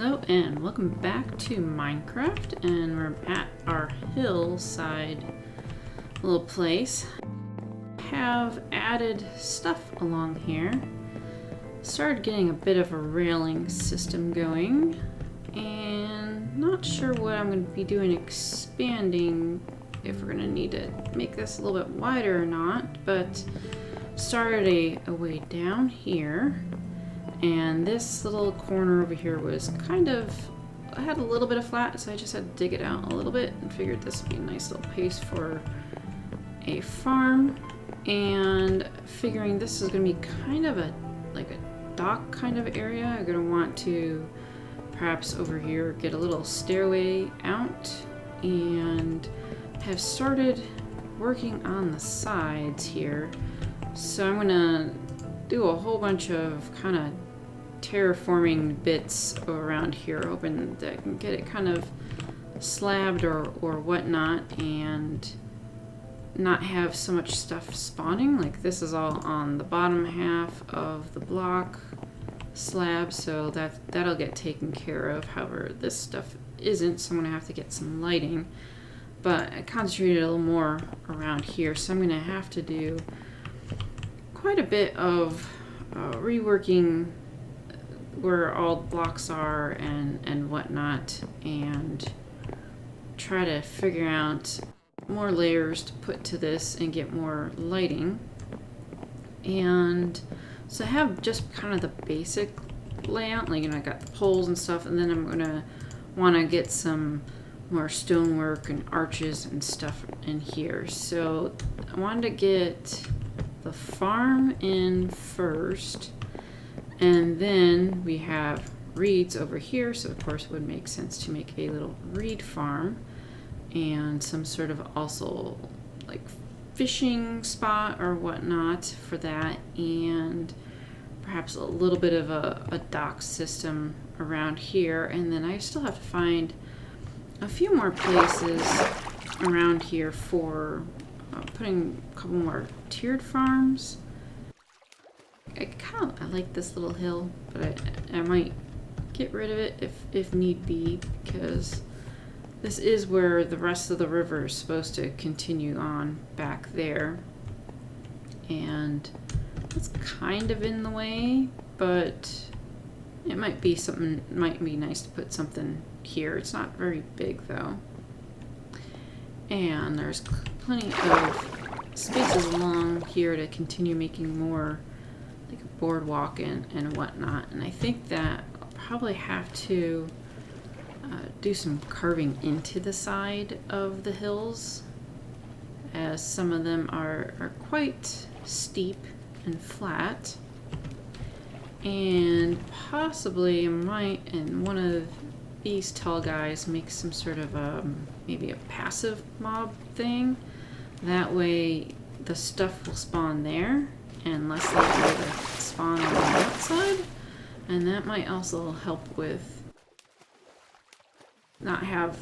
Hello and welcome back to Minecraft, and we're at our hillside little place. Have added stuff along here. Started getting a bit of a railing system going, and not sure what I'm going to be doing expanding, if we're going to need to make this a little bit wider or not, but started a way down here. And this little corner over here was kind of, I had a little bit of flat, so I just had to dig it out a little bit and figured this would be a nice little place for a farm. And figuring this is going to be kind of like a dock kind of area. I'm going to want to perhaps over here get a little stairway out, and have started working on the sides here. So I'm going to do a whole bunch of kind of terraforming bits around here, hoping that I can get it kind of slabbed or whatnot, and not have so much stuff spawning. Like this is all on the bottom half of the block slab, so that'll get taken care of. However, this stuff isn't, so I'm gonna have to get some lighting. But I concentrated a little more around here, so I'm gonna have to do quite a bit of reworking where all the blocks are and whatnot, and try to figure out more layers to put to this and get more lighting. And so I have just kind of the basic layout, like, you know, I got the poles and stuff, and then I'm gonna want to get some more stonework and arches and stuff in here. So I wanted to get the farm in first, and then we have reeds over here, so of course it would make sense to make a little reed farm and some sort of also like fishing spot or whatnot for that, and perhaps a little bit of a dock system around here. And then I still have to find a few more places around here for putting a couple more tiered farms. I like this little hill, but I might get rid of it if need be, because this is where the rest of the river is supposed to continue on back there. And it's kind of in the way, but it might be something, might be nice to put something here. It's not very big though. And there's plenty of spaces along here to continue making more like a boardwalk and whatnot. And I think that I'll probably have to do some carving into the side of the hills, as some of them are quite steep and flat. And possibly I might, in one of these tall guys, make some sort of maybe a passive mob thing. That way the stuff will spawn there and less likely to spawn on the outside. And that might also help with not have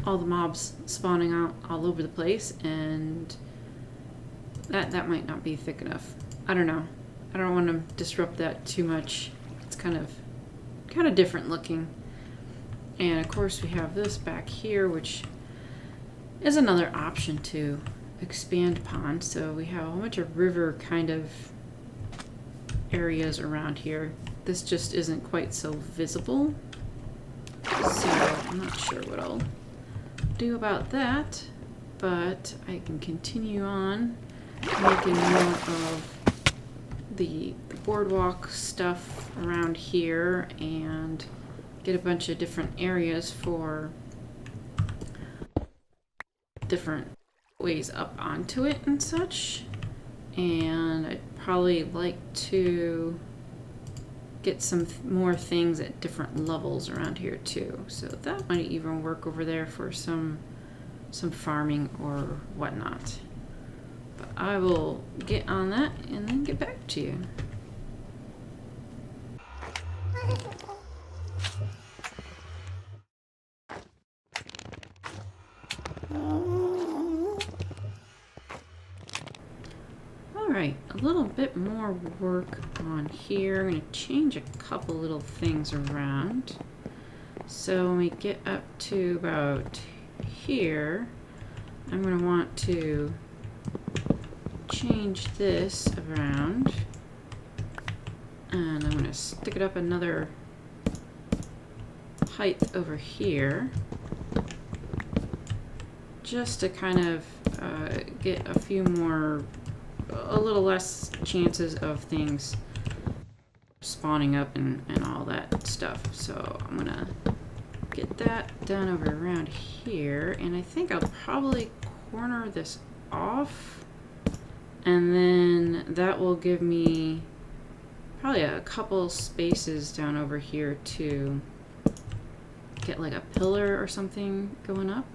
all the mobs spawning out all over the place, and that might not be thick enough. I don't know. I don't want to disrupt that too much. It's kind of different looking. And of course we have this back here, which is another option to expand upon. So we have a whole bunch of river kind of areas around here. This just isn't quite so visible, so I'm not sure what I'll do about that, but I can continue on making more of the boardwalk stuff around here, and get a bunch of different areas for different ways up onto it and such. And I'd probably like to get some more things at different levels around here too. So that might even work over there for some farming or whatnot. But I will get on that and then get back to you. Alright, a little bit more work on here. I'm going to change a couple little things around. So when we get up to about here, I'm going to want to change this around, and I'm going to stick it up another height over here, just to kind of get a few more, a little less chances of things spawning up and all that stuff. So I'm gonna get that done over around here, and I think I'll probably corner this off, and then that will give me probably a couple spaces down over here to get like a pillar or something going up.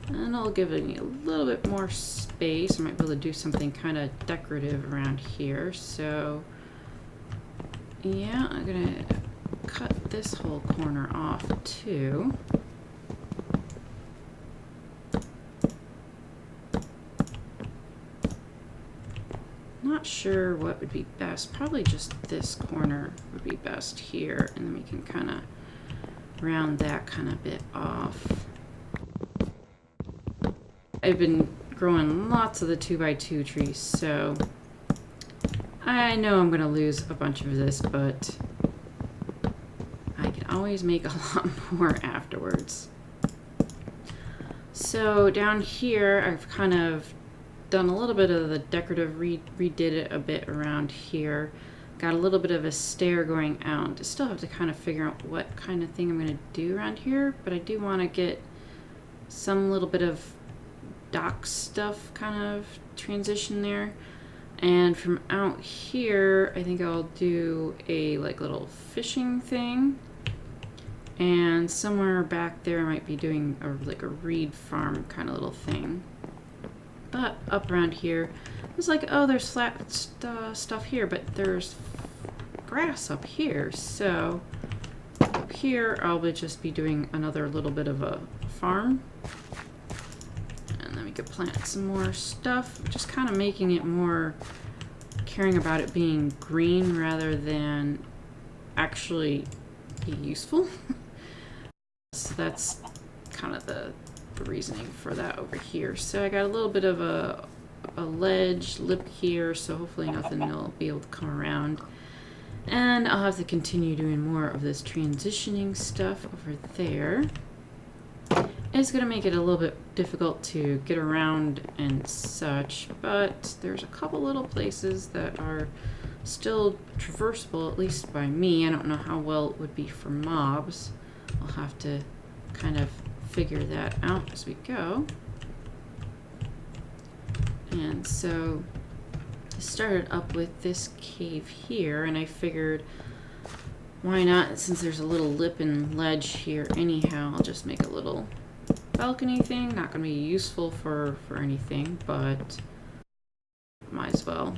And I'll give it a little bit more space. I might be able to do something kind of decorative around here. So yeah, I'm gonna cut this whole corner off too. Not sure what would be best. Probably just this corner would be best here, and then we can kind of round that kind of bit off. I've been growing lots of the 2x2 trees, so I know I'm going to lose a bunch of this, but I can always make a lot more afterwards. So down here, I've kind of done a little bit of the decorative, redid it a bit around here. Got a little bit of a stair going out. I still have to kind of figure out what kind of thing I'm going to do around here, but I do want to get some little bit of dock stuff kind of transition there. And from out here, I think I'll do a like little fishing thing, and somewhere back there I might be doing like a reed farm kind of little thing. But up around here, it's like, oh, there's flat stuff here, but there's grass up here. So up here I'll just be doing another little bit of a farm. We could plant some more stuff, just kind of making it more, caring about it being green rather than actually be useful. So that's kind of the reasoning for that over here. So I got a little bit of a ledge lip here, so hopefully nothing will be able to come around. And I'll have to continue doing more of this transitioning stuff over there. It's going to make it a little bit difficult to get around and such, but there's a couple little places that are still traversable, at least by me. I don't know how well it would be for mobs. I'll have to kind of figure that out as we go. And so I started up with this cave here, and I figured, why not, since there's a little lip and ledge here anyhow, I'll just make a little balcony thing. Not going to be useful for anything, but might as well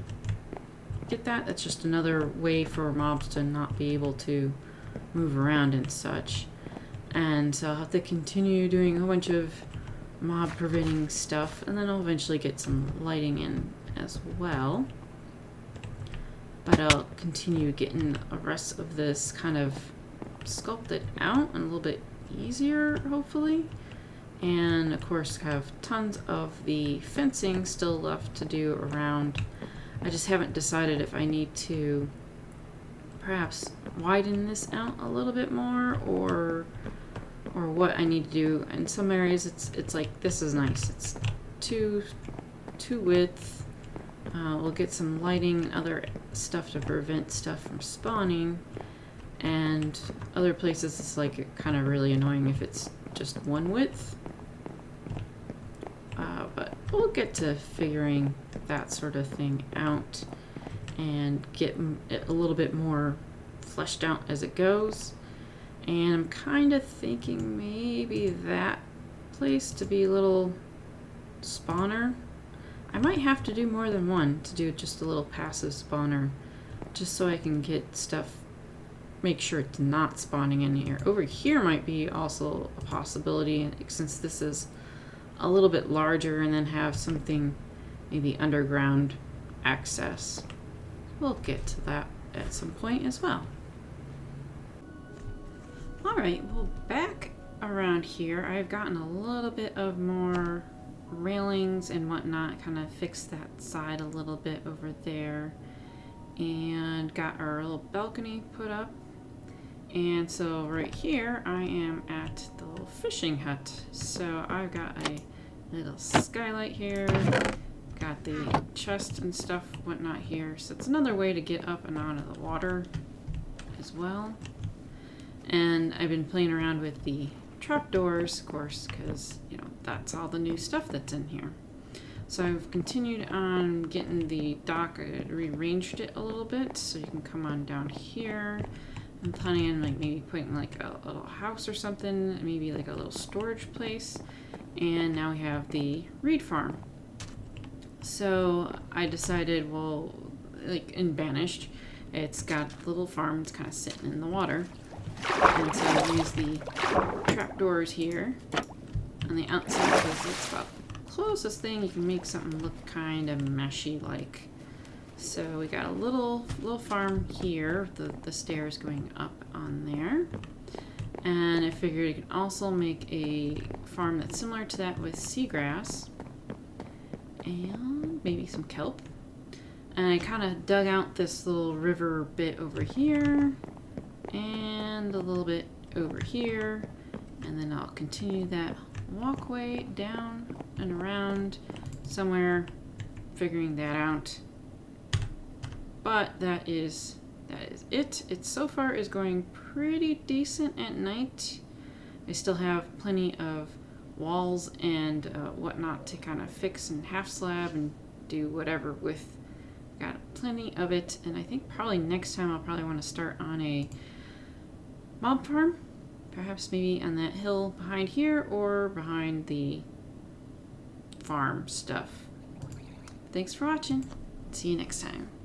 get that. That's just another way for mobs to not be able to move around and such. And so I'll have to continue doing a whole bunch of mob preventing stuff, and then I'll eventually get some lighting in as well. But I'll continue getting the rest of this kind of sculpted out and a little bit easier, hopefully. And of course have tons of the fencing still left to do around. I just haven't decided if I need to perhaps widen this out a little bit more, or what I need to do. In some areas it's like, this is nice, it's two width. We'll get some lighting and other stuff to prevent stuff from spawning, and other places it's like kind of really annoying if it's just one width. But we'll get to figuring that sort of thing out and get it a little bit more fleshed out as it goes. And I'm kind of thinking maybe that place to be a little spawner. I might have to do more than one to do just a little passive spawner, just so I can get stuff, make sure it's not spawning in here. Over here might be also a possibility, since this is a little bit larger, and then have something maybe underground access. We'll get to that at some point as well. Alright, well, back around here, I've gotten a little bit of more railings and whatnot, kind of fixed that side a little bit over there, and got our little balcony put up. And so right here I am at the little fishing hut. So I've got a little skylight here, got the chest and stuff whatnot here, so it's another way to get up and out of the water as well. And I've been playing around with the trapdoors, of course, because, you know, that's all the new stuff that's in here. So I've continued on getting the dock. I rearranged it a little bit so you can come on down here. I'm planning on like maybe putting like a little house or something, maybe like a little storage place. And now we have the reed farm. So I decided, well, like in Banished, it's got a little farm, it's kind of sitting in the water. And so I use the trapdoors here on the outside because it's about the closest thing you can make something look kind of meshy like. So we got a little farm here, the stairs going up on there. And I figured you can also make a farm that's similar to that with seagrass and maybe some kelp. And I kind of dug out this little river bit over here and a little bit over here, and then I'll continue that walkway down and around somewhere, figuring that out. But that is it. It so far is going pretty decent at night. I still have plenty of walls and whatnot to kind of fix and half slab and do whatever with. Got plenty of it, and I think probably next time I'll probably want to start on a mob farm, perhaps maybe on that hill behind here or behind the farm stuff. Thanks for watching. See you next time.